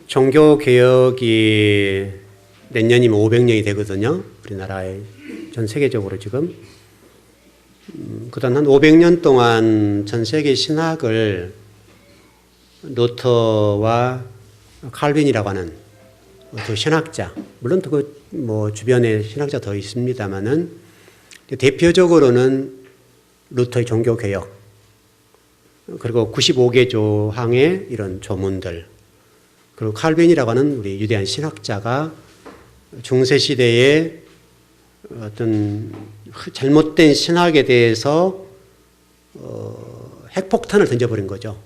종교개혁이 내년이면 500년이 되거든요. 우리나라에 전 세계적으로 지금. 그동안 한 500년 동안 전 세계 신학을 루터와 칼빈이라고 하는 두 신학자, 물론 뭐 주변에 신학자 더 있습니다만은 대표적으로는 루터의 종교개혁, 그리고 95개 조항의 이런 조문들, 그리고 칼빈이라고 하는 우리 유대한 신학자가 중세시대에 어떤 잘못된 신학에 대해서 핵폭탄을 던져버린 거죠.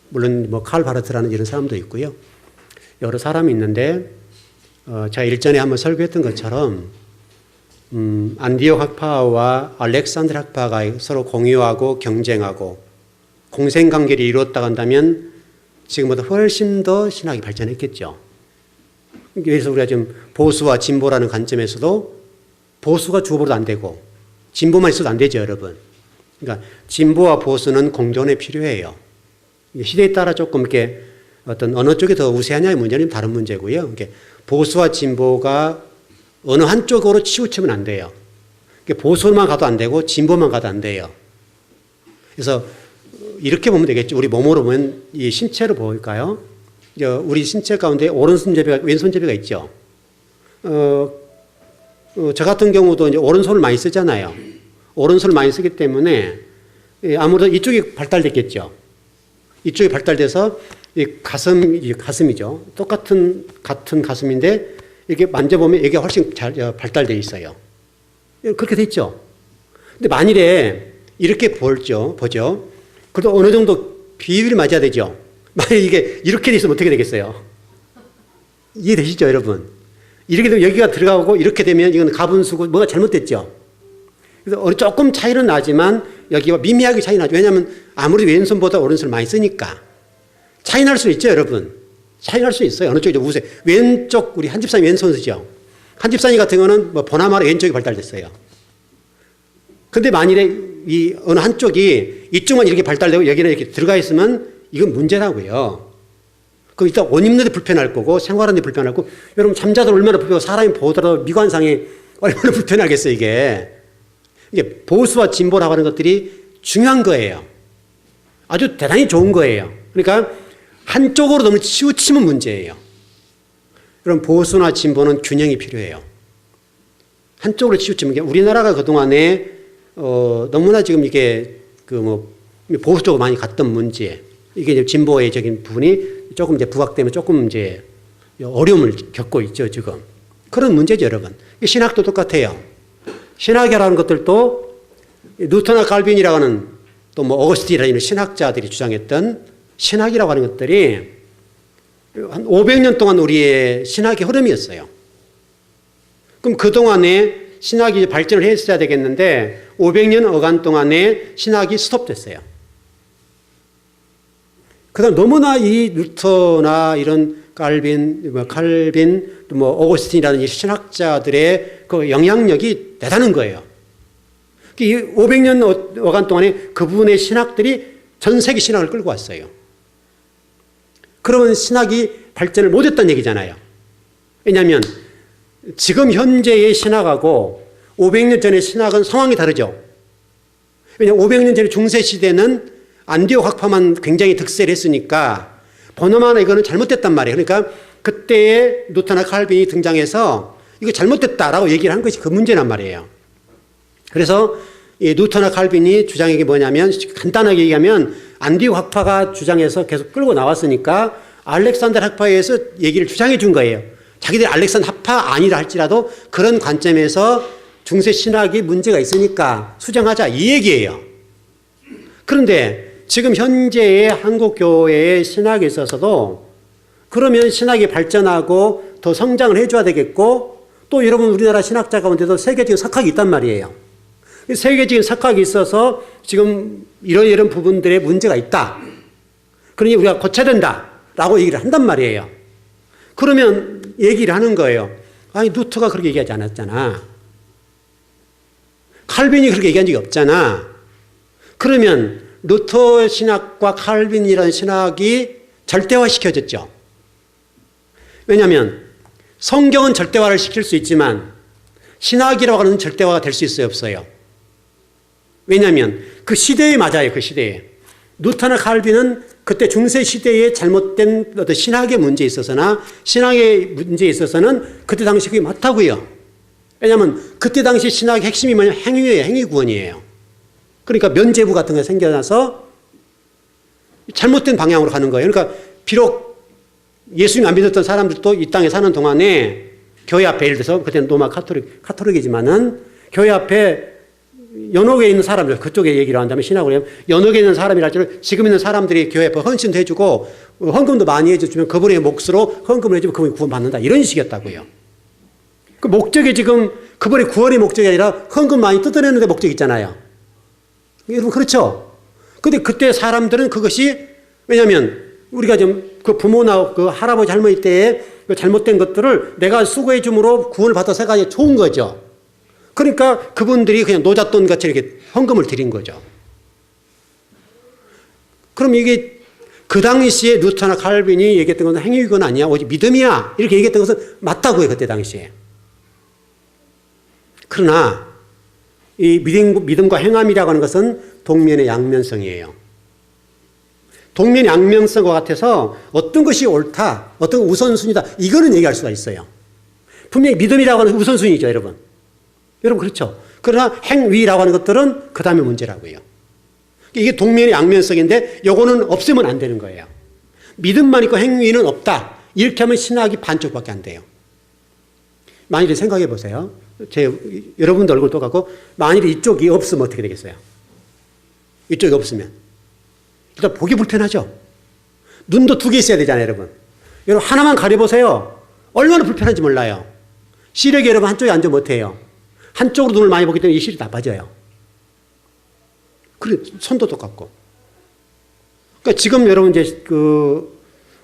물론 뭐 칼 바르트라는 이런 사람도 있고요. 여러 사람이 있는데 제가 일전에 한번 설교했던 것처럼 안디옥 학파와 알렉산드르 학파가 서로 공유하고 경쟁하고 공생관계를 이루었다고 한다면 지금보다 훨씬 더 신학이 발전했겠죠. 그래서 우리가 지금 보수와 진보라는 관점에서도 보수가 주어버려도 안 되고 진보만 있어도 안 되죠, 여러분. 그러니까 진보와 보수는 공존에 필요해요. 시대에 따라 조금 이렇게 어떤 어느 쪽이 더 우세하냐의 문제는 다른 문제고요. 이렇게 보수와 진보가 어느 한쪽으로 치우치면 안 돼요. 보수만 가도 안 되고 진보만 가도 안 돼요. 그래서 이렇게 보면 되겠죠. 우리 몸으로 보면 이 신체로 보일까요? 우리 신체 가운데 오른손잡이가 왼손잡이가 있죠. 저 같은 경우도 이제 오른손을 많이 쓰잖아요. 오른손을 많이 쓰기 때문에 아무래도 이쪽이 발달됐겠죠. 이쪽이 발달돼서 이 가슴이죠. 같은 가슴인데 이렇게 만져보면 이게 훨씬 잘 발달되어 있어요. 그렇게 돼 있죠. 근데 만일에 이렇게 보죠. 그래도 어느 정도 비율이 맞아야 되죠. 만약에 이게 이렇게 돼 있으면 어떻게 되겠어요? 이해되시죠, 여러분? 이렇게 되면 여기가 들어가고 이렇게 되면 이건 가분수고 뭐가 잘못됐죠. 그래서 조금 차이는 나지만 여기가 미미하게 차이 나죠. 왜냐하면 아무리 왼손보다 오른손을 많이 쓰니까 차이 날 수 있죠, 여러분. 차이 날 수 있어요. 어느 쪽이 좀 우세. 왼쪽 우리 한 집사님 왼손 쓰죠. 한 집사님 같은 경우는 뭐 보나마나 왼쪽이 발달됐어요. 근데 만일에 이 어느 한쪽이 이쪽만 이렇게 발달되고 여기는 이렇게 들어가 있으면 이건 문제라고요. 그럼 일단 옷 입는 데 불편할 거고 생활하는 데 불편할 거고 여러분 잠자들 얼마나 불편하고 사람이 보더라도 미관상에 얼마나 불편하겠어요, 이게. 이게 보수와 진보라고 하는 것들이 중요한 거예요. 아주 대단히 좋은 거예요. 그러니까 한쪽으로 너무 치우치면 문제예요. 그럼 보수나 진보는 균형이 필요해요. 한쪽으로 치우치면 우리나라가 그동안에 너무나 지금 이게 보수 쪽으로 많이 갔던 문제, 이게 이제 진보의적인 부분이 조금 이제 부각되면 조금 이제 어려움을 겪고 있죠, 지금. 그런 문제죠, 여러분. 신학도 똑같아요. 신학이라는 것들도 루터나 칼빈이라고 하는 또 뭐 어거스틴이라는 신학자들이 주장했던 신학이라고 하는 것들이 한 500년 동안 우리의 신학의 흐름이었어요. 그럼 그동안에 신학이 발전을 했어야 되겠는데 500년 어간 동안에 신학이 스톱됐어요. 그다음 너무나 이 루터나 이런 칼빈, 뭐 어거스틴이라는 이 신학자들의 그 영향력이 대단한 거예요. 이 500년 어간 동안에 그분의 신학들이 전 세계 신학을 끌고 왔어요. 그러면 신학이 발전을 못했다는 얘기잖아요. 왜냐하면 지금 현재의 신학하고 500년 전의 신학은 상황이 다르죠. 왜냐하면 500년 전의 중세시대는 안디옥 학파만 굉장히 득세를 했으니까 보나마나 이거는 잘못됐단 말이에요. 그러니까 그때의 루터나 칼빈이 등장해서 이거 잘못됐다라고 얘기를 한 것이 그 문제란 말이에요. 그래서 이 루터나 칼빈이 주장한 게 뭐냐면 간단하게 얘기하면 안디옥 학파가 주장해서 계속 끌고 나왔으니까 알렉산드르 학파에서 얘기를 주장해 준 거예요. 자기들이 알렉산드르 학파 아니라 할지라도 그런 관점에서 중세 신학이 문제가 있으니까 수정하자 이 얘기예요. 그런데 지금 현재의 한국 교회의 신학에 있어서도 그러면 신학이 발전하고 더 성장을 해줘야 되겠고 또 여러분 우리나라 신학자 가운데도 세계적인 석학이 있단 말이에요. 세계적인 석학이 있어서 지금 이런 부분들에 문제가 있다. 그러니 우리가 고쳐야 된다라고 얘기를 한단 말이에요. 그러면 얘기를 하는 거예요. 아니 루터가 그렇게 얘기하지 않았잖아. 칼빈이 그렇게 얘기한 적이 없잖아. 그러면 루터 신학과 칼빈이라는 신학이 절대화시켜졌죠. 왜냐하면 성경은 절대화를 시킬 수 있지만 신학이라고 하는 절대화가 될 수 있어요, 없어요? 왜냐하면 그 시대에 맞아요, 그 시대에. 루터나 칼빈은 그때 중세 시대에 잘못된 어떤 신학의 문제에 있어서나 신학의 문제에 있어서는 그때 당시 그게 맞다고요. 왜냐하면 그때 당시 신학의 핵심이 뭐냐면 행위예요, 행위구원이에요. 그러니까 면죄부 같은 게 생겨나서 잘못된 방향으로 가는 거예요. 그러니까 비록 예수님 안 믿었던 사람들도 이 땅에 사는 동안에 교회 앞에, 예를 들어서 그때는 로마 카톨릭이지만은 교회 앞에 연옥에 있는 사람들, 그쪽에 얘기를 한다면 신학으로 하면 연옥에 있는 사람이랄지라도 지금 있는 사람들이 교회 앞에 헌신도 해주고 헌금도 많이 해주면 그분의 몫으로 헌금을 해주면 그분이 구원받는다, 이런 식이었다고요. 그 목적이 지금 그분의 구원의 목적이 아니라 헌금 많이 뜯어내는 데 목적이 있잖아요. 여러분, 그렇죠? 근데 그때 사람들은 그것이, 왜냐하면 우리가 좀 그 부모나 그 할아버지 할머니 때에 그 잘못된 것들을 내가 수고해 줌으로 구원을 받아서 해가 좋은 거죠. 그러니까 그분들이 그냥 노잣돈 같이 이렇게 헌금을 드린 거죠. 그럼 이게 그 당시에 루터나 칼빈이 얘기했던 건 행위건 아니야, 오직 믿음이야, 이렇게 얘기했던 것은 맞다고요, 그때 당시에. 그러나 이 믿음과 행함이라고 하는 것은 동면의 양면성이에요. 동면의 양면성과 같아서 어떤 것이 옳다, 어떤 우선순위다, 이거는 얘기할 수가 있어요. 분명히 믿음이라고 하는 우선순위죠, 여러분. 여러분, 그렇죠? 그러나 행위라고 하는 것들은 그 다음에 문제라고요. 이게 동면의 양면성인데 요거는 없으면 안 되는 거예요. 믿음만 있고 행위는 없다, 이렇게 하면 신학이 반쪽밖에 안 돼요. 만일에 생각해 보세요. 여러분들 얼굴 똑같고 만일에 이쪽이 없으면 어떻게 되겠어요? 이쪽이 없으면 일단 보기 불편하죠. 눈도 두 개 있어야 되잖아요, 여러분. 여러분, 하나만 가려보세요. 얼마나 불편한지 몰라요. 시력이 여러분 한쪽에 앉아 못해요. 한쪽으로 눈을 많이 보기 때문에 이 시력이 나빠져요. 그래, 손도 똑같고. 그러니까 지금 여러분 이제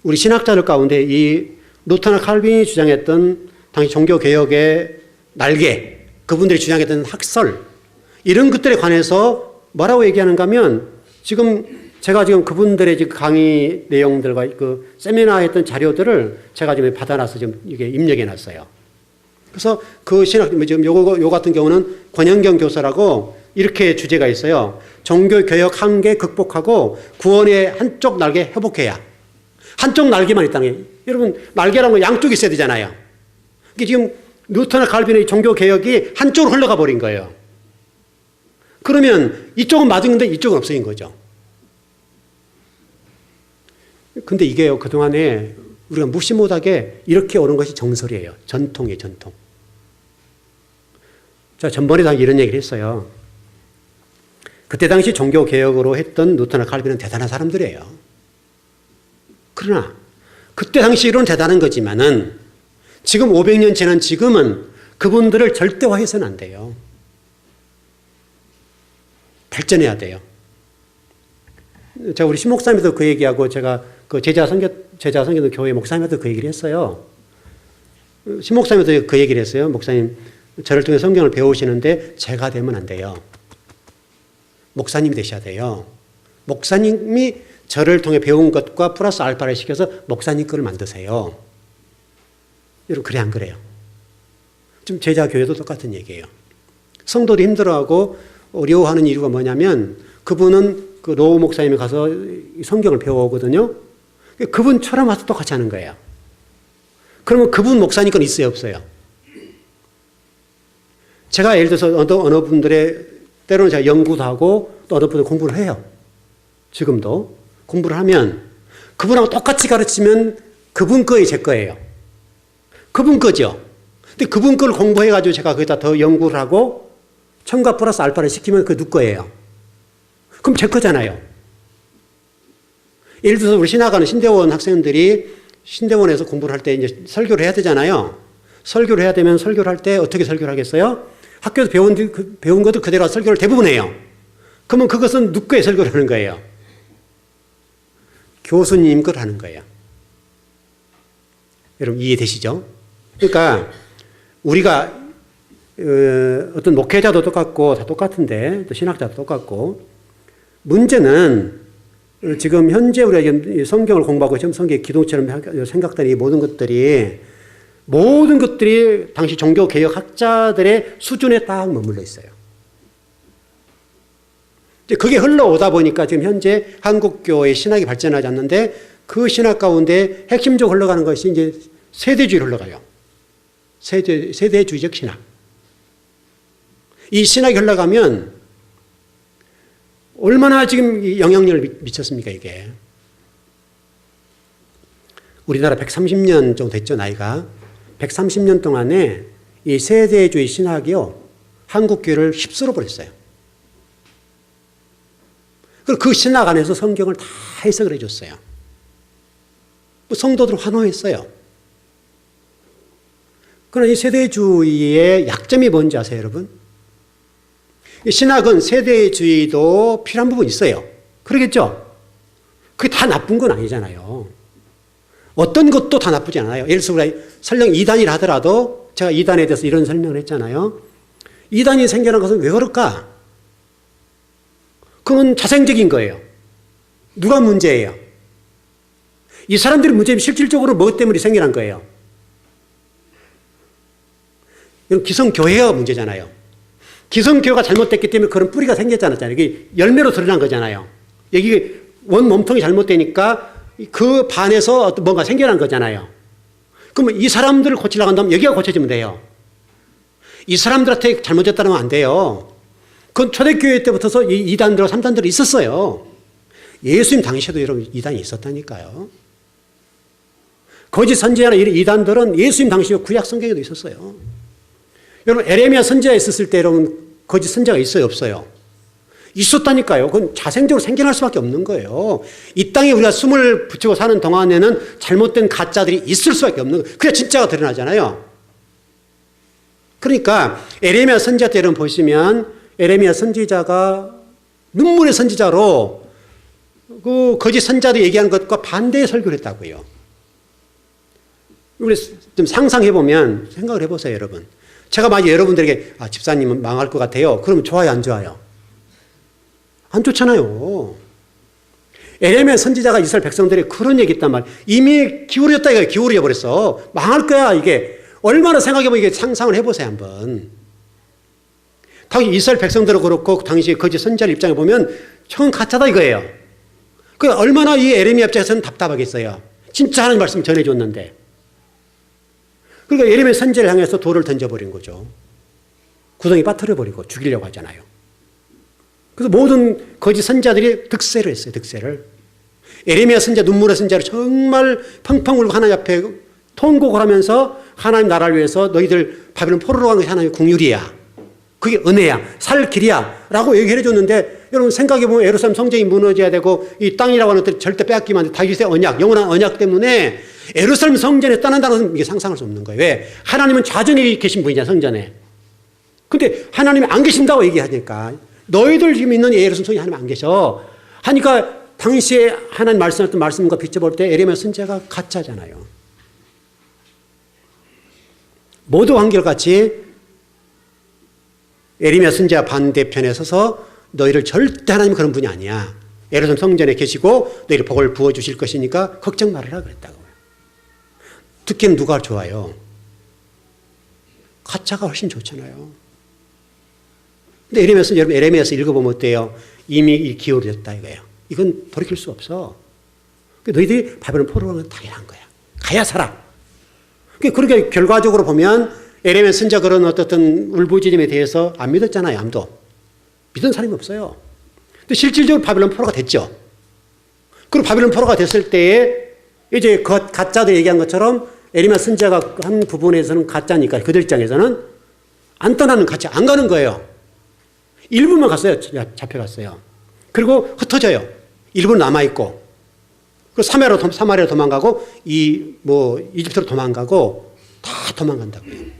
우리 신학자들 가운데 이 루터나 칼빈이 주장했던 당시 종교개혁의 날개, 그분들이 주장했던 학설, 이런 것들에 관해서 뭐라고 얘기하는가 하면 제가 지금 그분들의 지금 강의 내용들과 그 세미나 했던 자료들을 제가 지금 받아놔서 지금 이게 입력해 놨어요. 그래서 그 신학, 지금 요 같은 경우는 권영경 교수라고 이렇게 주제가 있어요. 종교개혁 한계 극복하고 구원의 한쪽 날개 회복해야. 한쪽 날개만 있다는 게, 여러분, 날개라는 건 양쪽이 있어야 되잖아요. 이게 지금 루터나 칼빈의 종교개혁이 한쪽으로 흘러가 버린 거예요. 그러면 이쪽은 맞은데 이쪽은 없어진 거죠. 근데 이게요, 그동안에 우리가 무시 못하게 이렇게 오는 것이 정설이에요. 전통이에요, 전통. 자, 전번에도 이런 얘기를 했어요. 그때 당시 종교개혁으로 했던 루터나 칼빈은 대단한 사람들이에요. 그러나 그때 당시 이론 대단한 거지만은 지금 500년 지난 지금은 그분들을 절대화해서는 안 돼요. 발전해야 돼요. 제가 우리 신 목사님도 그 얘기하고 제가 그 제자 섬기는 교회 목사님한테 그 얘기를 했어요. 신 목사님도 그 얘기를 했어요. 목사님, 저를 통해 성경을 배우시는데 제가 되면 안 돼요. 목사님이 되셔야 돼요. 목사님이 저를 통해 배운 것과 플러스 알파를 시켜서 목사님 거를 만드세요. 여러분, 그래 안 그래요? 지금 제자 교회도 똑같은 얘기예요. 성도들이 힘들어하고 어려워하는 이유가 뭐냐면 그분은 그 노우 목사님이 가서 성경을 배워오거든요. 그분처럼 와서 똑같이 하는 거예요. 그러면 그분 목사님 건 있어요, 없어요? 제가 예를 들어서 어느 분들의 때로는 제가 연구도 하고 또 어느 분들 공부를 해요. 지금도 공부를 하면 그분하고 똑같이 가르치면 그분 거에 제 거예요. 그분 거죠. 근데 그분 거를 공부해가지고 제가 거기다 더 연구를 하고 첨가 플러스 알파를 시키면 그 누구 거예요? 그럼 제 거잖아요. 예를 들어서 우리 신학하는 신대원 학생들이 신대원에서 공부를 할 때 이제 설교를 해야 되잖아요. 설교를 해야 되면 설교를 할 때 어떻게 설교를 하겠어요? 학교에서 배운 것도 그대로 설교를 대부분 해요. 그러면 그것은 누구 거에 설교를 하는 거예요? 교수님 걸 하는 거예요. 여러분 이해되시죠? 그러니까 우리가 어떤 목회자도 똑같고 다 똑같은데 또 신학자도 똑같고 문제는 지금 현재 우리가 지금 성경을 공부하고 지금 성경의 기둥처럼 생각되는 이 모든 것들이 당시 종교개혁학자들의 수준에 딱 머물러 있어요. 그게 흘러오다 보니까 지금 현재 한국교의 신학이 발전하지 않는데 그 신학 가운데 핵심적으로 흘러가는 것이 이제 세대주의로 흘러가요. 세대주의적 신학. 이 신학이 흘러가면 얼마나 지금 영향력을 미쳤습니까, 이게. 우리나라 130년 정도 됐죠, 나이가. 130년 동안에 이 세대주의 신학이요, 한국교회를 휩쓸어 버렸어요. 그리고 그 신학 안에서 성경을 다 해석을 해줬어요. 성도들 환호했어요. 그러나 이 세대주의의 약점이 뭔지 아세요, 여러분? 신학은 세대주의도 필요한 부분이 있어요. 그러겠죠? 그게 다 나쁜 건 아니잖아요. 어떤 것도 다 나쁘지 않아요. 예를 들어서 우리가 설령 이단이라 하더라도 제가 이단에 대해서 이런 설명을 했잖아요. 이단이 생겨난 것은 왜 그럴까? 그건 자생적인 거예요. 누가 문제예요? 이 사람들이 문제면 실질적으로 무엇 때문에 생겨난 거예요? 이건 기성교회가 문제잖아요. 기성교회가 잘못됐기 때문에 그런 뿌리가 생겼잖아요. 이게 열매로 드러난 거잖아요. 여기 원 몸통이 잘못되니까 그 반에서 뭔가 생겨난 거잖아요. 그러면 이 사람들을 고치려고 한다면 여기가 고쳐지면 돼요. 이 사람들한테 잘못됐다는 건 안 돼요. 그건 초대교회 때부터서 이 이단들, 삼단들이 있었어요. 예수님 당시에도 여러분 이단이 있었다니까요. 거짓 선지자나 이단들은 예수님 당시에 구약 성경에도 있었어요. 여러분 에레미야 선지자 있었을 때 여러분 거짓 선지자가 있어요, 없어요? 있었다니까요. 그건 자생적으로 생겨날 수밖에 없는 거예요. 이 땅에 우리가 숨을 붙이고 사는 동안에는 잘못된 가짜들이 있을 수밖에 없는 거예요. 그래야 진짜가 드러나잖아요. 그러니까 에레미야 선지자 때 여러분 보시면 에레미야 선지자가 눈물의 선지자로 그 거짓 선지자들이 얘기하는 것과 반대의 설교를 했다고요. 우리 좀 상상해보면 생각을 해보세요, 여러분. 제가 만약 여러분들에게 집사님은 망할 것 같아요. 그러면 좋아요, 안 좋아요? 안 좋잖아요. 에레미야 선지자가 이스라엘 백성들이 그런 얘기 했단 말이에요. 이미 기울어졌다 이거예요. 기울여 버렸어. 망할 거야, 이게. 얼마나 생각해보면 이게 상상을 해보세요, 한번. 당시 이스라엘 백성들도 그렇고 당시 거짓 선지자의 입장에 보면 저건 가짜다 이거예요. 그 얼마나 이 에레미야 입장에서는 답답하겠어요. 진짜 하나님 말씀 전해줬는데. 그러니까 에레미야 선지자를 향해서 돌을 던져버린 거죠. 구덩이 빠뜨려버리고 죽이려고 하잖아요. 그래서 모든 거짓 선지자들이 득세를 했어요. 득세를. 에레미야 선지자, 눈물의 선지자를 정말 펑펑 울고 하나님 앞에 통곡을 하면서 하나님 나라를 위해서 너희들 바벨론 포로로 가는 것이 하나님의 국률이야. 그게 은혜야. 살 길이야. 라고 얘기해 줬는데 여러분 생각해보면 예루살렘 성전이 무너져야 되고 이 땅이라고 하는 것들 절대 빼앗기면 안 돼. 다윗의 언약, 영원한 언약 때문에 예루살렘 성전에 떠난다는 것은 이게 상상할 수 없는 거예요. 왜? 하나님은 좌전에 계신 분이잖아, 성전에. 근데 하나님이 안 계신다고 얘기하니까 너희들 지금 있는 예루살렘 성전에 하나님 안 계셔. 하니까 당시에 하나님 말씀했던 말씀과 비춰볼 때 에레미야 선지자가 가짜잖아요. 모두 한결같이 에레미야 선지자 반대편에 서서 너희를 절대 하나님 그런 분이 아니야. 예루살렘 성전에 계시고 너희를 복을 부어주실 것이니까 걱정 말아라 그랬다고요. 듣기는 누가 좋아요? 가짜가 훨씬 좋잖아요. 근데 여러분 에레미야서 읽어보면 어때요? 이미 기울어졌다 이거예요. 이건 돌이킬 수 없어. 너희들이 바벨론 포로로 가는 건 당연한 거야. 가야 살아. 그러니까 결과적으로 보면 에레미야 선지자 그런 어떤 울부짖음에 대해서 안 믿었잖아요. 아무도. 믿은 사람이 없어요. 근데 실질적으로 바벨론 포로가 됐죠. 그리고 바벨론 포로가 됐을 때에 이제 가짜들 얘기한 것처럼 에레미야 선지자가 한 부분에서는 가짜니까 그들 입장에서는 안 떠나는 같이 안 가는 거예요. 일부만 갔어요. 잡혀갔어요. 그리고 흩어져요. 일부 남아있고. 그리고 사마리아로 도망가고 이집트로 도망가고 다 도망간다고요.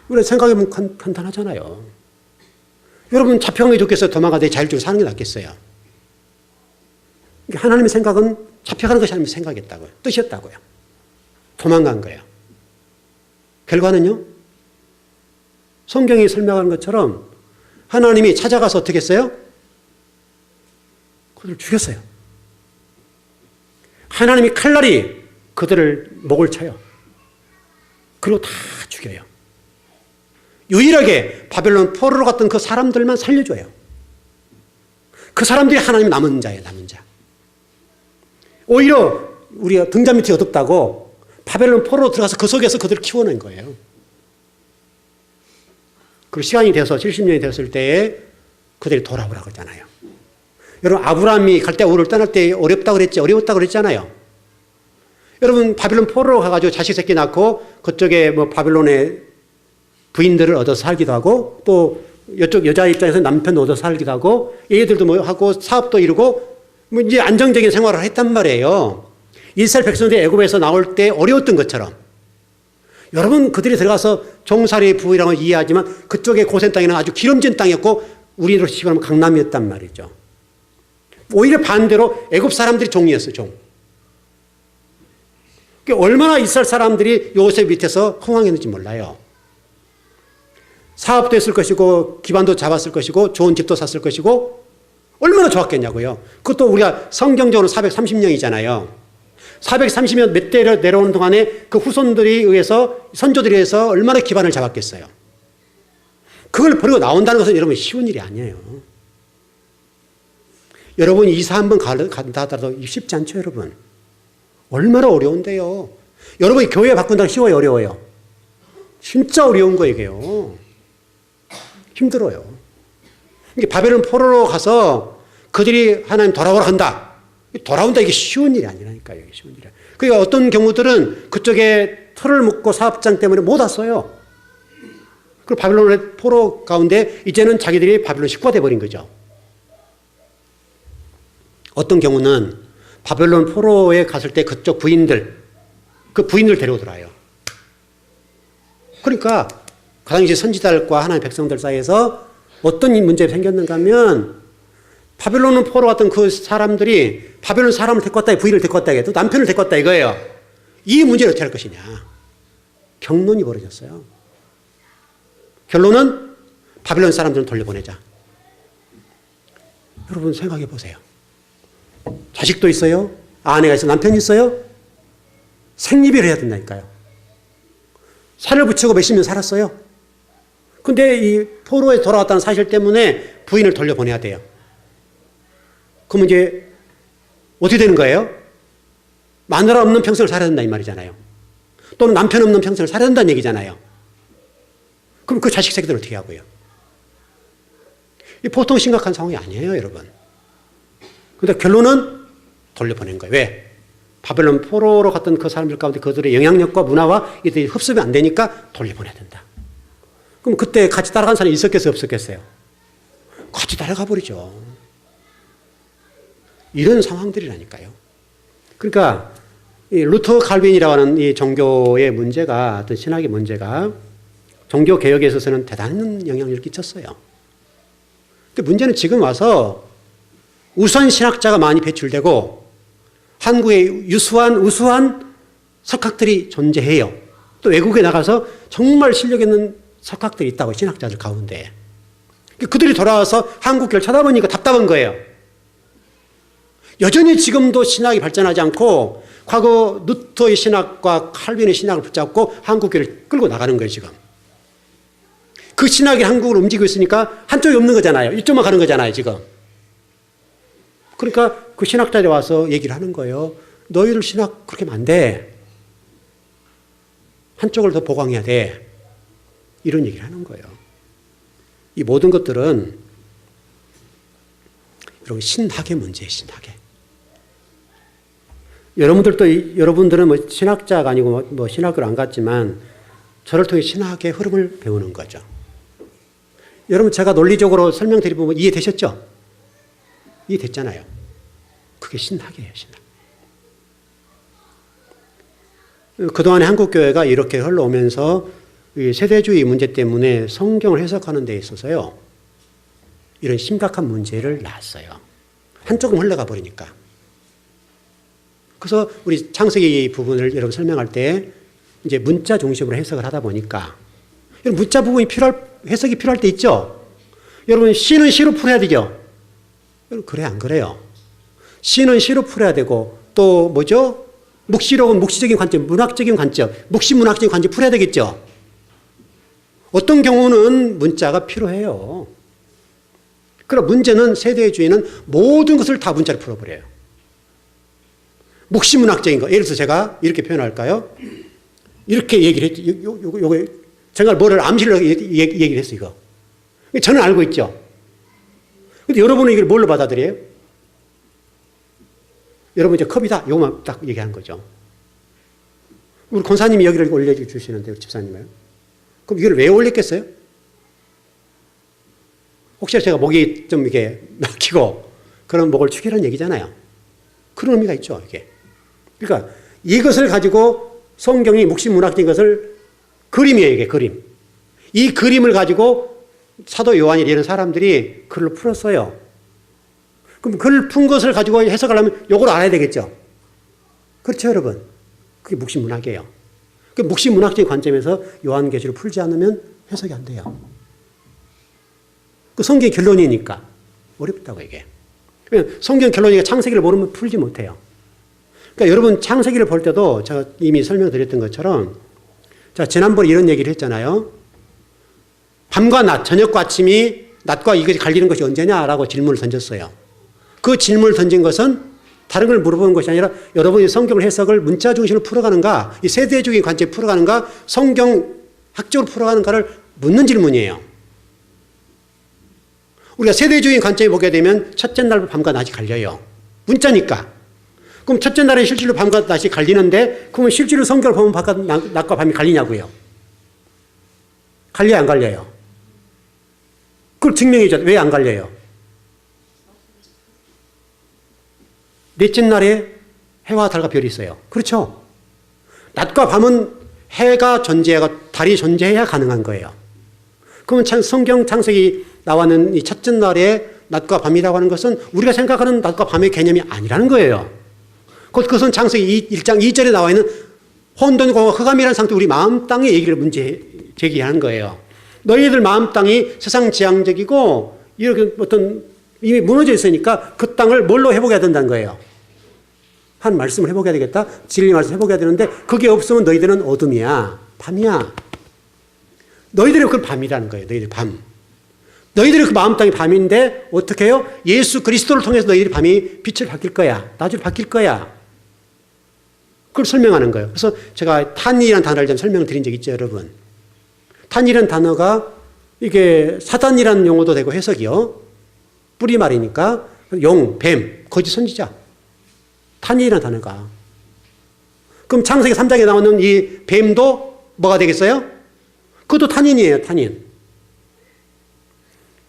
우리 생각해보면 간단하잖아요. 여러분 잡혀간 게 좋겠어요? 도망가되 자율적으로 사는 게 낫겠어요? 하나님의 생각은 잡혀가는 것이 하나님의 생각이었다고요. 뜻이었다고요. 도망간 거예요. 결과는요? 성경이 설명하는 것처럼 하나님이 찾아가서 어떻게 했어요? 그들을 죽였어요. 하나님이 칼날이 그들을 목을 쳐요. 그리고 다 죽여요. 유일하게 바벨론 포로로 갔던 그 사람들만 살려줘요. 그 사람들이 하나님 남은 자예요. 남은 자. 오히려 우리가 등잔 밑이 어둡다고 바벨론 포로로 들어가서 그 속에서 그들을 키워낸 거예요. 그리고 시간이 돼서 70년이 됐을 때에 그들이 돌아오라고 그러잖아요. 여러분 아브라함이 갈대아우를 떠날 때 어려웠다고 그랬잖아요. 여러분 바벨론 포로로 가가지고 자식 새끼 낳고 그쪽에 뭐 바벨론의 부인들을 얻어서 살기도 하고 또 이쪽 여자 입장에서 남편도 얻어서 살기도 하고 얘들도 뭐 하고 사업도 이루고 뭐 이제 안정적인 생활을 했단 말이에요. 이스라엘 백성들이 애굽에서 나올 때 어려웠던 것처럼 여러분 그들이 들어가서 종살이 부이라고 이해하지만 그쪽의 고센 땅에는 아주 기름진 땅이었고 우리로 치면 강남이었단 말이죠. 오히려 반대로 애굽 사람들이 종이었어요. 종. 얼마나 이스라엘 사람들이 요셉 밑에서 흥황했는지 몰라요. 사업도 했을 것이고 기반도 잡았을 것이고 좋은 집도 샀을 것이고 얼마나 좋았겠냐고요. 그것도 우리가 성경적으로 430명이잖아요. 430명 몇 대를 내려오는 동안에 그 후손들이 의해서 선조들에 의해서 얼마나 기반을 잡았겠어요. 그걸 버리고 나온다는 것은 여러분 쉬운 일이 아니에요. 여러분이 이사 한번 간다 하더라도 쉽지 않죠, 여러분. 얼마나 어려운데요. 여러분이 교회 바꾼다는 쉬워요, 어려워요? 진짜 어려운 거예요, 이게요. 힘들어요. 이게 바벨론 포로로 가서 그들이 하나님 돌아오라 한다. 돌아온다 이게 쉬운 일이 아니라니까요. 이게 쉬운 일이. 그러니까 어떤 경우들은 그쪽에 털을 묶고 사업장 때문에 못 왔어요. 그리고 바벨론의 포로 가운데 이제는 자기들이 바벨론 식구가 돼버린 거죠. 어떤 경우는 바벨론 포로에 갔을 때 그쪽 부인들, 그 부인들 데려오더라요. 그러니까 그 당시 선지자들과 하나님의 백성들 사이에서 어떤 문제가 생겼는가 하면 바벨론 포로 갔던 그 사람들이 바벨론 사람을 데리고 왔다, 부인을 데리고 왔다, 또 남편을 데리고 왔다 이거예요. 이 문제를 어떻게 할 것이냐. 경론이 벌어졌어요. 결론은 바벨론 사람들은 돌려보내자. 여러분 생각해 보세요. 자식도 있어요. 아내가 있어. 남편이 있어요. 생리비를 해야 된다니까요. 살을 붙이고 몇십 년 살았어요. 근데 이 포로에 돌아왔다는 사실 때문에 부인을 돌려보내야 돼요. 그럼 이제 어떻게 되는 거예요? 마누라 없는 평생을 살아야 된다 이 말이잖아요. 또는 남편 없는 평생을 살아야 된다는 얘기잖아요. 그럼 그 자식 새끼들 어떻게 하고요? 이 보통 심각한 상황이 아니에요, 여러분. 근데 결론은 돌려보낸 거예요. 왜? 바벨론 포로로 갔던 그 사람들 가운데 그들의 영향력과 문화와 이들이 흡수가 안 되니까 돌려보내야 된다. 그럼 그때 같이 따라간 사람이 있었겠어요, 없었겠어요? 같이 따라가 버리죠. 이런 상황들이라니까요. 그러니까 이 루터 칼빈이라고 하는 이 종교의 문제가, 어떤 신학의 문제가 종교 개혁에 있어서는 대단한 영향력을 끼쳤어요. 근데 문제는 지금 와서 우수한 신학자가 많이 배출되고 한국에 우수한 석학들이 존재해요. 또 외국에 나가서 정말 실력 있는 석학들이 있다고, 신학자들 가운데. 그들이 돌아와서 한국교를 쳐다보니까 답답한 거예요. 여전히 지금도 신학이 발전하지 않고 과거 루터의 신학과 칼빈의 신학을 붙잡고 한국교를 끌고 나가는 거예요, 지금. 그 신학이 한국을 움직이고 있으니까 한쪽이 없는 거잖아요. 이쪽만 가는 거잖아요, 지금. 그러니까 그 신학자들이 와서 얘기를 하는 거예요. 너희들 신학 그렇게 하면 안 돼. 한쪽을 더 보강해야 돼. 이런 얘기를 하는 거예요. 이 모든 것들은 여러분 신학의 문제예요, 신학의. 여러분들은 뭐 신학자가 아니고 뭐 신학을 안 갔지만 저를 통해 신학의 흐름을 배우는 거죠. 여러분 제가 논리적으로 설명드리면 이해되셨죠? 이해됐잖아요. 그게 신학이에요, 신학. 그동안에 한국교회가 이렇게 흘러오면서 세대주의 문제 때문에 성경을 해석하는 데 있어서요, 이런 심각한 문제를 낳았어요. 한쪽은 흘러가 버리니까. 그래서 우리 창세기 부분을 여러분 설명할 때 이제 문자 중심으로 해석을 하다 보니까, 여러분 문자 부분이 해석이 필요할 때 있죠? 여러분 시는 시로 풀어야 되죠? 여러분 그래 안 그래요? 시는 시로 풀어야 되고 또 뭐죠? 묵시록은 묵시적인 관점, 문학적인 관점, 묵시문학적인 관점 풀어야 되겠죠. 어떤 경우는 문자가 필요해요. 그럼 문제는 세대주의는 모든 것을 다 문자로 풀어버려요. 묵시문학적인 거. 예를 들어서 제가 이렇게 표현할까요? 이렇게 얘기를 했죠. 요거 제가 뭐를 암시를 얘기를 했어요. 이거. 저는 알고 있죠. 근데 여러분은 이걸 뭘로 받아들여요? 여러분 이제 컵이다. 요거만 딱 얘기하는 거죠. 우리 권사님이 여기를 올려주시는데 우리 집사님을. 그럼 이걸 왜 올렸겠어요? 혹시 제가 목이 좀 이게 막히고 그런 목을 축이라는 얘기잖아요. 그런 의미가 있죠, 이게. 그러니까 이것을 가지고 성경이 묵시문학적인 것을 그림이에요, 이게 그림. 이 그림을 가지고 사도 요한이 이런 사람들이 글을 풀었어요. 그럼 글 푼 것을 가지고 해석하려면 이걸 알아야 되겠죠. 그렇죠, 여러분. 그게 묵시문학이에요. 그 묵시문학적인 관점에서 요한계시를 풀지 않으면 해석이 안 돼요. 그 성경의 결론이니까 어렵다고 이게. 성경 결론이니까 창세기를 모르면 풀지 못해요. 그러니까 여러분 창세기를 볼 때도 제가 이미 설명드렸던 것처럼 자, 지난번에 이런 얘기를 했잖아요. 밤과 낮, 저녁과 아침이 낮과 이것이 갈리는 것이 언제냐라고 질문을 던졌어요. 그 질문을 던진 것은 다른 걸 물어보는 것이 아니라 여러분이 성경 해석을 문자 중심으로 풀어가는가, 이 세대적인 관점에 풀어가는가, 성경 학적으로 풀어가는가를 묻는 질문이에요. 우리가 세대적인 관점에 보게 되면 첫째 날 밤과 낮이 갈려요. 문자니까. 그럼 첫째 날에 실제로 밤과 낮이 갈리는데 그러면 실제로 성경을 보면 낮과 밤이 갈리냐고요. 갈려요, 안 갈려요? 그걸 증명해줘. 왜 안 갈려요? 넷째 날에 해와 달과 별이 있어요. 그렇죠? 낮과 밤은 해가 존재하고 달이 존재해야 가능한 거예요. 그러면 성경 창세기 나와는 이 첫째 날에 낮과 밤이라고 하는 것은 우리가 생각하는 낮과 밤의 개념이 아니라는 거예요. 그것은 창세기 1장 2절에 나와 있는 혼돈과 흑암이라는 상태, 우리 마음 땅의 얘기를 문제 제기하는 거예요. 너희들 마음 땅이 세상 지향적이고 이렇게 어떤 이미 무너져 있으니까 그 땅을 뭘로 회복해야 된다는 거예요. 한 말씀을 회복해야 되겠다. 진리 말씀 회복해야 되는데 그게 없으면 너희들은 어둠이야. 밤이야. 너희들이 그 밤이라는 거예요. 너희들 밤. 너희들이 그 마음 땅이 밤인데 어떻게 해요? 예수 그리스도를 통해서 너희들이 밤이 빛을 바뀔 거야. 낮으로 바뀔 거야. 그걸 설명하는 거예요. 그래서 제가 탄이라는 단어를 좀 설명을 드린 적 있죠, 여러분. 탄이라는 단어가 이게 사단이라는 용어도 되고 해석이요. 뿌리 말이니까 용, 뱀, 거짓 선지자. 탄이라는 단어가. 그럼 창세기 3장에 나오는 이 뱀도 뭐가 되겠어요? 그것도 탄인이에요, 탄인.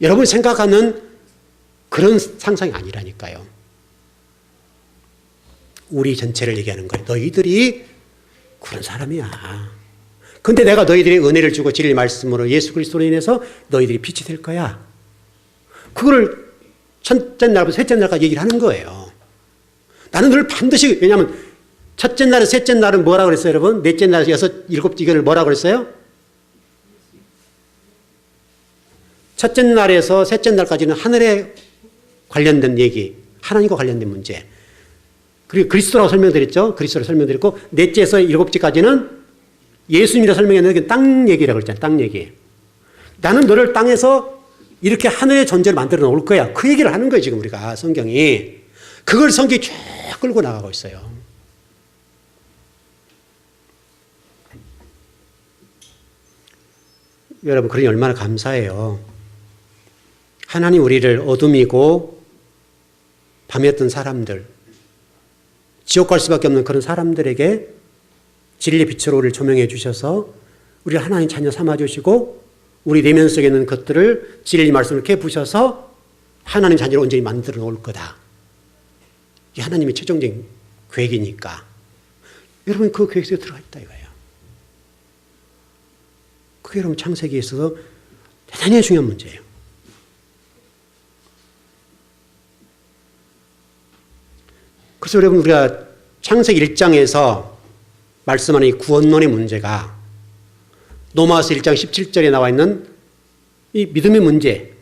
여러분이 생각하는 그런 상상이 아니라니까요. 우리 전체를 얘기하는 거예요. 너희들이 그런 사람이야. 근데 내가 너희들이 은혜를 주고 진리 말씀으로 예수 그리스도로 인해서 너희들이 빛이 될 거야. 그거를 첫째 날부터 셋째 날까지 얘기를 하는 거예요. 나는 늘 반드시, 왜냐하면 첫째 날에 셋째 날은 뭐라고 그랬어요, 여러분? 넷째 날, 여섯, 일곱, 이걸 뭐라고 그랬어요? 첫째 날에서 셋째 날까지는 하늘에 관련된 얘기, 하나님과 관련된 문제. 그리고 그리스도라고 설명드렸죠? 그리스도라고 설명드렸고, 넷째에서 일곱째까지는 예수님이라고 설명했는데 땅 얘기라고 그랬잖아요. 땅 얘기. 나는 너를 땅에서 이렇게 하늘의 존재를 만들어 놓을 거야. 그 얘기를 하는 거예요, 지금 우리가 성경이. 그걸 성경이 쭉 끌고 나가고 있어요. 여러분, 그러니 얼마나 감사해요. 하나님 우리를 어둠이고 밤이었던 사람들, 지옥 갈 수밖에 없는 그런 사람들에게 진리의 빛으로 우리를 조명해 주셔서 우리를 하나님 자녀 삼아주시고 우리 내면 속에 있는 것들을 진리 말씀을 이렇게 부셔서 하나님 자녀를 온전히 만들어 놓을 거다. 이게 하나님의 최종적인 계획이니까. 여러분 그 계획 속에 들어가 있다 이거예요. 그게 여러분 창세기에 있어서 대단히 중요한 문제예요. 그래서 여러분 우리가 창세기 1장에서 말씀하는 이 구원론의 문제가 로마서 1장 17절에 나와 있는 이 믿음의 문제,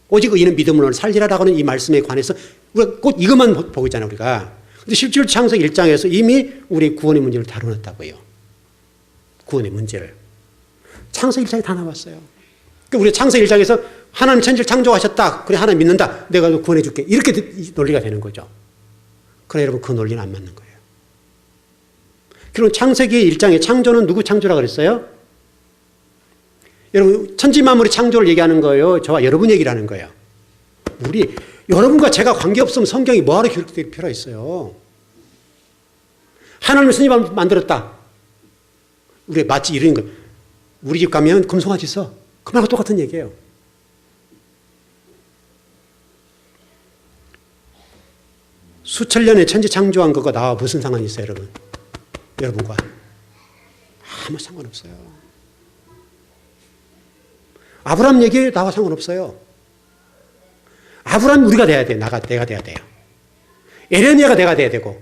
오직 의인은 믿음으로 살리라라고 하는 이 말씀에 관해서 우리가 꼭 이것만 보고 있잖아요, 우리가. 근데 실제로 창세기 1장에서 이미 우리 구원의 문제를 다뤄놨다고요. 구원의 문제를. 창세기 1장에 다 나왔어요. 그러니까 우리 창세기 1장에서 하나님 천지를 창조하셨다. 그래, 하나님 믿는다. 내가 구원해 줄게. 이렇게 논리가 되는 거죠. 그러나 여러분, 그 논리는 안 맞는 거예요. 그럼 창세기 1장에 창조는 누구 창조라고 그랬어요? 여러분, 천지 만물의 창조를 얘기하는 거예요? 저와 여러분 얘기를 하는 거예요? 여러분과 제가 관계없으면 성경이 뭐하러 기록될 필요가 있어요? 하나님을 스님을 만들었다. 우리 마치 이런 거예요. 우리 집 가면 금송아지 있어. 그 말과 똑같은 얘기예요. 수천 년에 천지 창조한 것과 나와 무슨 상관이 있어요, 여러분? 여러분과 아무 상관없어요. 아브라함 얘기 나와 상관없어요. 아브라함 우리가 돼야 돼. 내가 돼야 돼요. 에레미야가 내가 돼야 되고,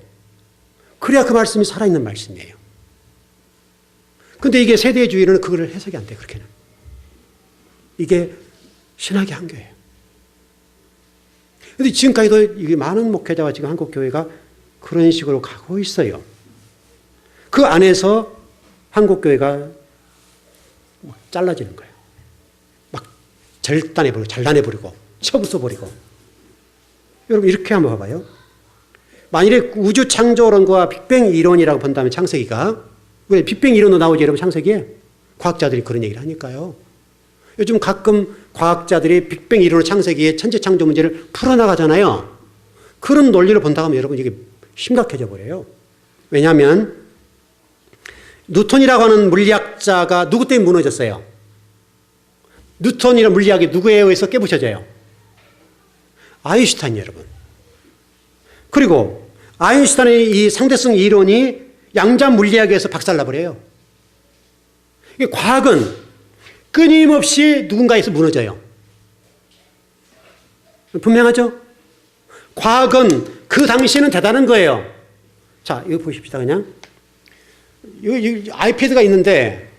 그래야 그 말씀이 살아있는 말씀이에요. 근데 이게 세대주의는 그걸 해석이 안 돼, 그렇게는. 이게 신학의 한계예요. 근데 지금까지도 이게 많은 목회자와 지금 한국 교회가 그런 식으로 가고 있어요. 그 안에서 한국 교회가 잘라지는 거예요. 막 잘라내버리고, 쳐부숴버리고. 여러분, 이렇게 한번 봐봐요. 만일에 우주 창조론과 빅뱅 이론이라고 본다면 창세기가, 왜 빅뱅 이론도 나오죠, 여러분, 창세기에? 과학자들이 그런 얘기를 하니까요. 요즘 가끔 과학자들이 빅뱅 이론으로 창세기의 천지 창조 문제를 풀어나가잖아요. 그런 논리를 본다고 하면 여러분, 이게 심각해져 버려요. 왜냐하면 뉴턴이라고 하는 물리학자가 누구 때문에 무너졌어요? 뉴턴이라는 물리학이 누구에 의해서 깨부셔져요? 아인슈타인, 여러분. 그리고 아인슈타인의 이 상대성 이론이 양자 물리학에서 박살나버려요. 이게 과학은 끊임없이 누군가에서 무너져요. 분명하죠? 과학은 그 당시에는 대단한 거예요. 자, 이거 보십시다, 그냥. 여기 아이패드가 있는데,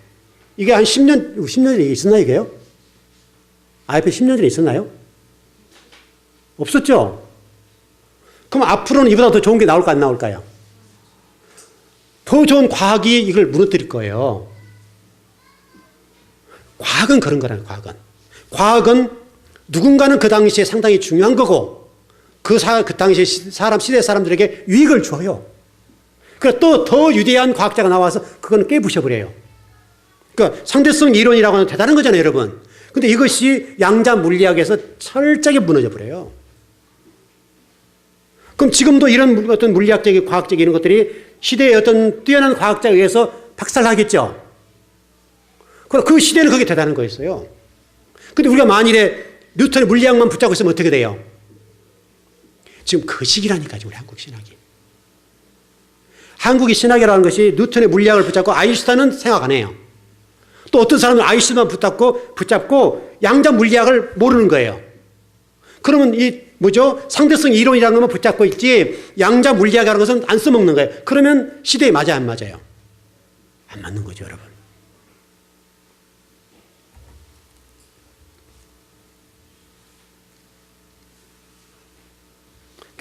이게 한 10년 전에 있었나요, 이게요? 아이패드 10년 전에 있었나요? 없었죠? 그럼 앞으로는 이보다 더 좋은 게 나올까, 안 나올까요? 더 좋은 과학이 이걸 무너뜨릴 거예요. 과학은 그런 거라는 과학은. 과학은 누군가는 그 당시에 상당히 중요한 거고, 그 당시에 시대 사람들에게 유익을 줘요. 그래서 또 더 위대한 과학자가 나와서 그건 깨부셔버려요. 그러니까 상대성 이론이라고 하는 대단한 거잖아요, 여러분. 근데 이것이 양자 물리학에서 철저하게 무너져 버려요. 그럼 지금도 이런 어떤 물리학적인, 과학적인 이런 것들이 시대의 어떤 뛰어난 과학자에 의해서 박살나겠죠. 그럼 그 시대는 그게 대단한 거였어요. 근데 우리가 만일에 뉴턴의 물리학만 붙잡고 있으면 어떻게 돼요? 지금 그 시기라니까, 우리 한국 신학이. 한국의 신학이라는 것이 뉴턴의 물리학을 붙잡고 아인슈타인은 생각 안 해요. 또 어떤 사람은 아인슈타인만 붙잡고 양자 물리학을 모르는 거예요. 그러면 상대성 이론이라는 것만 붙잡고 있지 양자 물리학이라는 것은 안 써먹는 거예요. 그러면 시대에 맞아요, 안 맞아요? 안 맞는 거죠, 여러분.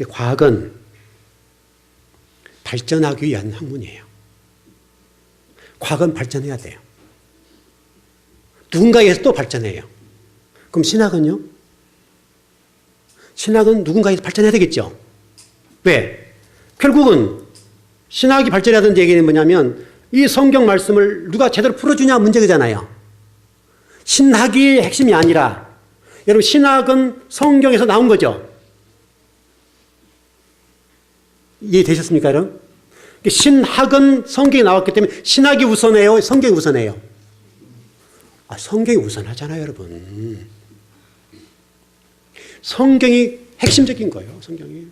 과학은 발전하기 위한 학문이에요. 과학은 발전해야 돼요. 누군가에서 또 발전해요. 그럼 신학은요? 신학은 누군가에서 발전해야 되겠죠. 왜? 결국은 신학이 발전해야 되는 얘기는 뭐냐면 이 성경 말씀을 누가 제대로 풀어주냐 문제잖아요. 신학이 핵심이 아니라, 여러분, 신학은 성경에서 나온 거죠. 이해되셨습니까, 여러분? 신학은 성경에 나왔기 때문에 신학이 우선해요, 성경이 우선해요? 성경이 우선하잖아요, 여러분. 성경이 핵심적인 거예요, 성경이.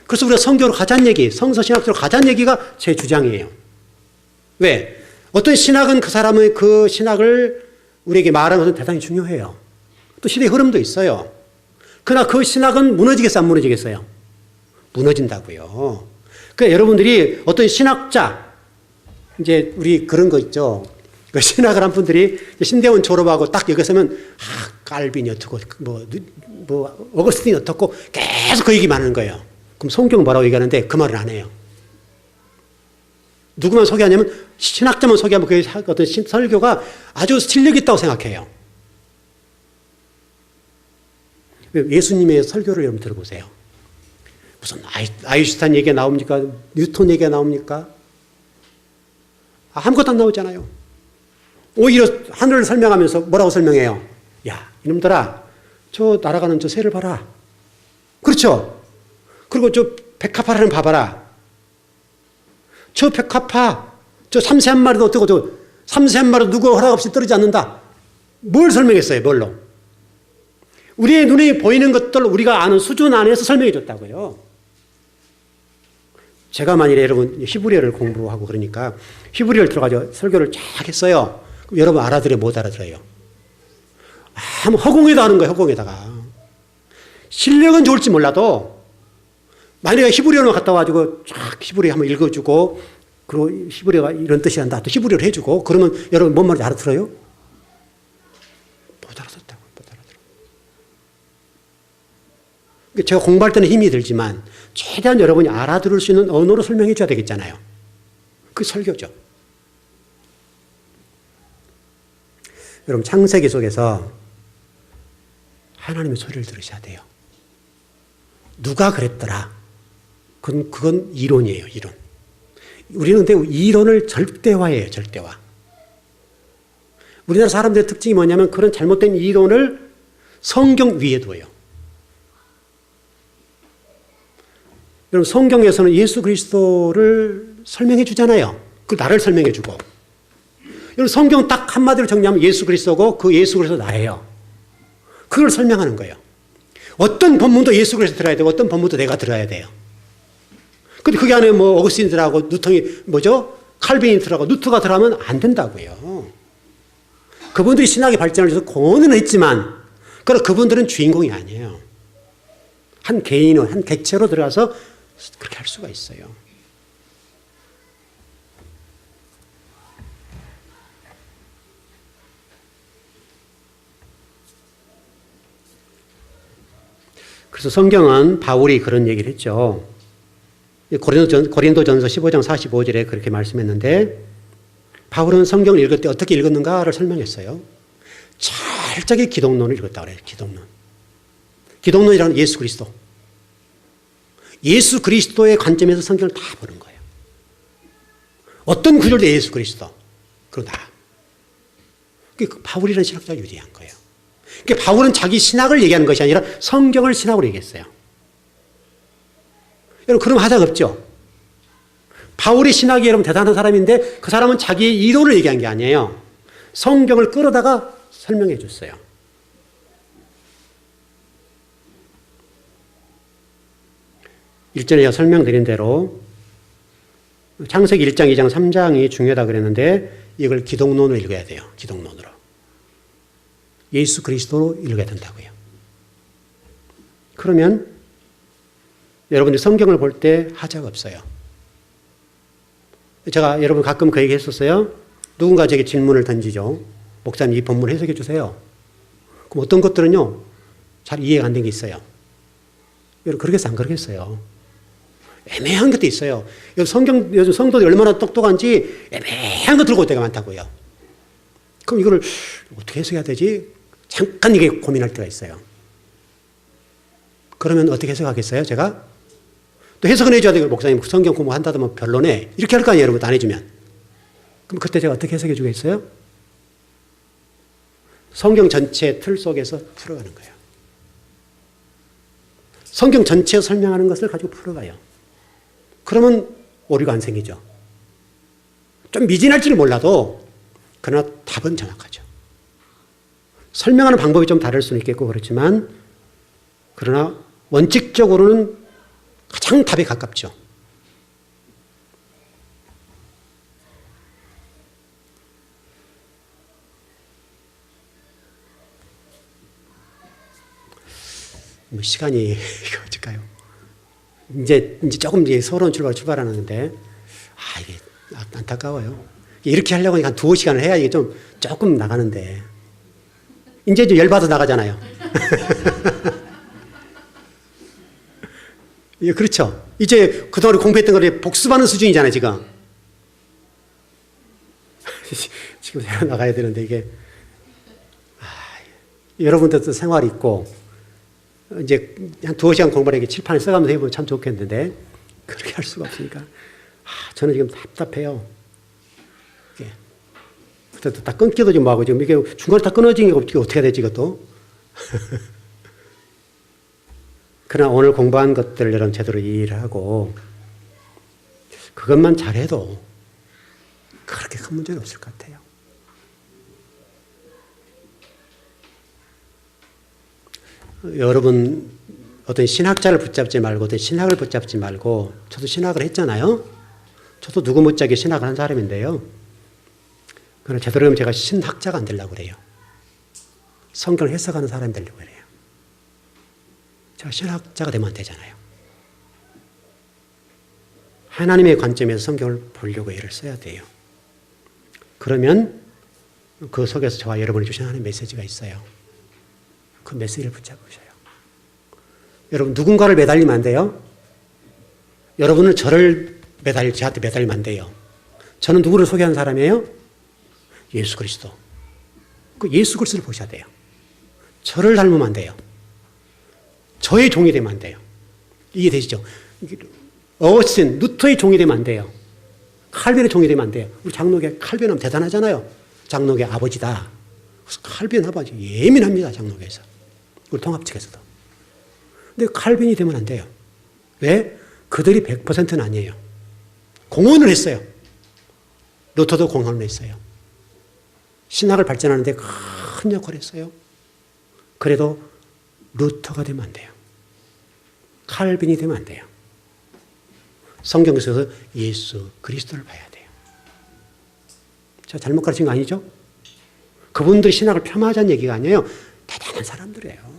그래서 우리가 성경으로 가자는 얘기, 성서신학적으로 가자는 얘기가 제 주장이에요. 왜? 어떤 신학은 그 사람의 그 신학을 우리에게 말하는 것은 대단히 중요해요. 또 시대의 흐름도 있어요. 그러나 그 신학은 무너지겠어요, 안 무너지겠어요? 무너진다고요. 그러니까 여러분들이 어떤 신학자, 이제 우리 그런 거 있죠. 그 신학을 한 분들이 신대원 졸업하고 딱 여기 서면 깔빈이 어떻고 뭐 어거스틴이 어떻고 계속 그 얘기만 하는 거예요. 그럼 성경은 뭐라고 얘기하는데 그 말을 안 해요. 누구만 소개하냐면 신학자만 소개하면 그 어떤 설교가 아주 실력 있다고 생각해요. 예수님의 설교를 여러분 들어보세요. 무슨 아인슈타인 얘기가 나옵니까? 뉴턴 얘기가 나옵니까? 아무것도 안 나오잖아요. 오히려 하늘을 설명하면서 뭐라고 설명해요? 야, 이놈들아, 저 날아가는 저 새를 봐라. 그렇죠? 그리고 저 백합화라는 봐봐라. 저 백합화, 저 삼새 한 마리도 어떻고, 저 삼새 한 마리도 누구 허락 없이 떨어지지 않는다. 뭘 설명했어요? 뭘로? 우리의 눈에 보이는 것들 우리가 아는 수준 안에서 설명해 줬다고요. 제가 만일에 여러분 히브리어를 공부하고 그러니까 히브리어를 들어가지고 설교를 쫙 했어요. 그럼 여러분 알아들어요? 못 알아들어요? 허공에다 하는 거예요. 허공에다가. 실력은 좋을지 몰라도 만약에 히브리어만 갖다 와가지고 쫙 히브리어 한번 읽어주고 그리고 히브리어가 이런 뜻이 한다. 또 히브리어를 해주고 그러면 여러분 뭔 말인지 알아들어요? 못 알아듣다고. 못 알아들어요. 제가 공부할 때는 힘이 들지만 최대한 여러분이 알아들을 수 있는 언어로 설명해 줘야 되겠잖아요. 그게 설교죠. 여러분 창세기 속에서 하나님의 소리를 들으셔야 돼요. 누가 그랬더라. 그건 이론이에요. 이론. 우리는 근데 이론을 절대화해요. 절대화. 우리나라 사람들의 특징이 뭐냐면 그런 잘못된 이론을 성경 위에 두어요. 여러분 성경에서는 예수 그리스도를 설명해 주잖아요. 그 나를 설명해 주고. 여러분 성경 딱 한마디로 정리하면 예수 그리스도고 그 예수 그리스도 나예요. 그걸 설명하는 거예요. 어떤 본문도 예수 그리스도 들어야 되고 어떤 본문도 내가 들어야 돼요. 근데 그게 안에 뭐 어거스틴 들어가고 뉴턴이 뭐죠? 칼빈이 들어가고 누트가 들어가면 안 된다고요. 그분들이 신학의 발전을 위해서 공헌은 했지만 그러나 그분들은 주인공이 아니에요. 한 개인은 한 객체로 들어가서 그렇게 할 수가 있어요. 그래서 성경은 바울이 그런 얘기를 했죠. 고린도전서 15장 45절에 그렇게 말씀했는데 바울은 성경을 읽을 때 어떻게 읽었는가를 설명했어요. 철저하게 기독론을 읽었다고 그래요. 기독론. 기독론이라는 예수 그리스도. 예수 그리스도의 관점에서 성경을 다 보는 거예요. 어떤 구절도 예수 그리스도. 그리고 나. 그게 바울이라는 신학자가 유리한 거예요. 그러니까 바울은 자기 신학을 얘기하는 것이 아니라 성경을 신학으로 얘기했어요. 여러분 그럼 하자가 없죠. 바울의 신학이 여러분 대단한 사람인데 그 사람은 자기의 이론을 얘기한 게 아니에요. 성경을 끌어다가 설명해 줬어요. 일전에 설명드린 대로 창세기 1장, 2장, 3장이 중요하다 그랬는데 이걸 기독론으로 읽어야 돼요. 기독론으로. 예수 그리스도로 읽어야 된다고요. 그러면 여러분들이 성경을 볼 때 하자가 없어요. 제가 여러분 가끔 그 얘기 했었어요. 누군가 제게 질문을 던지죠. 목사님 이 본문 해석해 주세요. 그럼 어떤 것들은요. 잘 이해가 안 된 게 있어요. 여러분 그러겠어요? 안 그러겠어요? 애매한 것도 있어요. 요즘 성도들이 얼마나 똑똑한지 애매한 거 들고 올 때가 많다고요. 그럼 이거를 어떻게 해석해야 되지? 잠깐 이게 고민할 때가 있어요. 그러면 어떻게 해석하겠어요? 제가? 또 해석은 해줘야 되고 목사님 성경 공부한다더만 별로네. 이렇게 할 거 아니에요. 여러분 안 해주면. 그럼 그때 제가 어떻게 해석해 주겠어요? 성경 전체 틀 속에서 풀어가는 거예요. 성경 전체에 설명하는 것을 가지고 풀어가요. 그러면 오류가 안 생기죠. 좀 미진할지는 몰라도 그러나 답은 정확하죠. 설명하는 방법이 좀 다를 수는 있겠고 그렇지만 그러나 원칙적으로는 가장 답에 가깝죠. 뭐 시간이 이거 어쩔까요? 이제 조금 이제 서러운 출발하는데 이게 안타까워요. 이렇게 하려고 한 2시간을 해야 이게 좀 조금 나가는데. 이제 좀 열받아 나가잖아요. 예, 그렇죠. 이제 그동안 공부했던 거를 복습하는 수준이잖아요, 지금. 지금 새로 나가야 되는데 이게. 여러분들도 생활이 있고, 이제 한 2시간 공부를 이렇게 칠판에 써가면서 해보면 참 좋겠는데, 그렇게 할 수가 없으니까. 저는 지금 답답해요. 이게. 그래도 다 끊기도 좀 뭐하고, 지금 이게 중간에 다 끊어지니까 어떻게 해야 되지, 이것도? 그러나 오늘 공부한 것들을 여러분 제대로 이해를 하고, 그것만 잘해도 그렇게 큰 문제는 없을 것 같아요. 여러분, 어떤 신학자를 붙잡지 말고, 어떤 신학을 붙잡지 말고, 저도 신학을 했잖아요. 저도 누구 못지않게 신학을 한 사람인데요. 그러나 제대로 하면 제가 신학자가 안 되려고 그래요. 성경을 해석하는 사람이 되려고 그래요. 제가 신학자가 되면 안 되잖아요. 하나님의 관점에서 성경을 보려고 애를 써야 돼요. 그러면 그 속에서 저와 여러분이 주신 하나님의 메시지가 있어요. 그 메시지를 붙잡으셔요. 여러분, 누군가를 매달리면 안 돼요. 여러분은 저한테 매달리면 안 돼요. 저는 누구를 소개하는 사람이에요? 예수 그리스도. 그 예수 그리스도를 보셔야 돼요. 저를 닮으면 안 돼요. 저의 종이 되면 안 돼요. 이게 되시죠? 어거스틴, 루터의 종이 되면 안 돼요. 칼빈의 종이 되면 안 돼요. 우리 장로교 칼빈하면 대단하잖아요. 장로교 아버지다. 그래서 칼빈 아버지 예민합니다. 장로교에서. 우리 통합 측에서도. 근데 칼빈이 되면 안 돼요. 왜? 그들이 100%는 아니에요. 공헌을 했어요. 루터도 공헌을 했어요. 신학을 발전하는 데 큰 역할을 했어요. 그래도 루터가 되면 안 돼요. 칼빈이 되면 안 돼요. 성경에서 예수 그리스도를 봐야 돼요. 제가 잘못 가르친 거 아니죠? 그분들이 신학을 폄하하자는 얘기가 아니에요. 대단한 사람들이에요.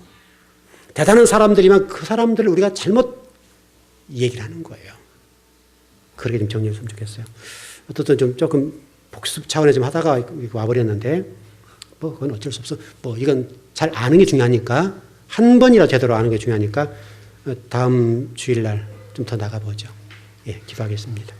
대단한 사람들이면 그 사람들을 우리가 잘못 얘기를 하는 거예요. 그렇게 좀 정리했으면 좋겠어요. 어떻든 좀 조금 복습 차원에 좀 하다가 와버렸는데, 뭐, 그건 어쩔 수 없어. 뭐, 이건 잘 아는 게 중요하니까, 한 번이라 제대로 아는 게 중요하니까, 다음 주일날 좀 더 나가보죠. 예, 기도하겠습니다.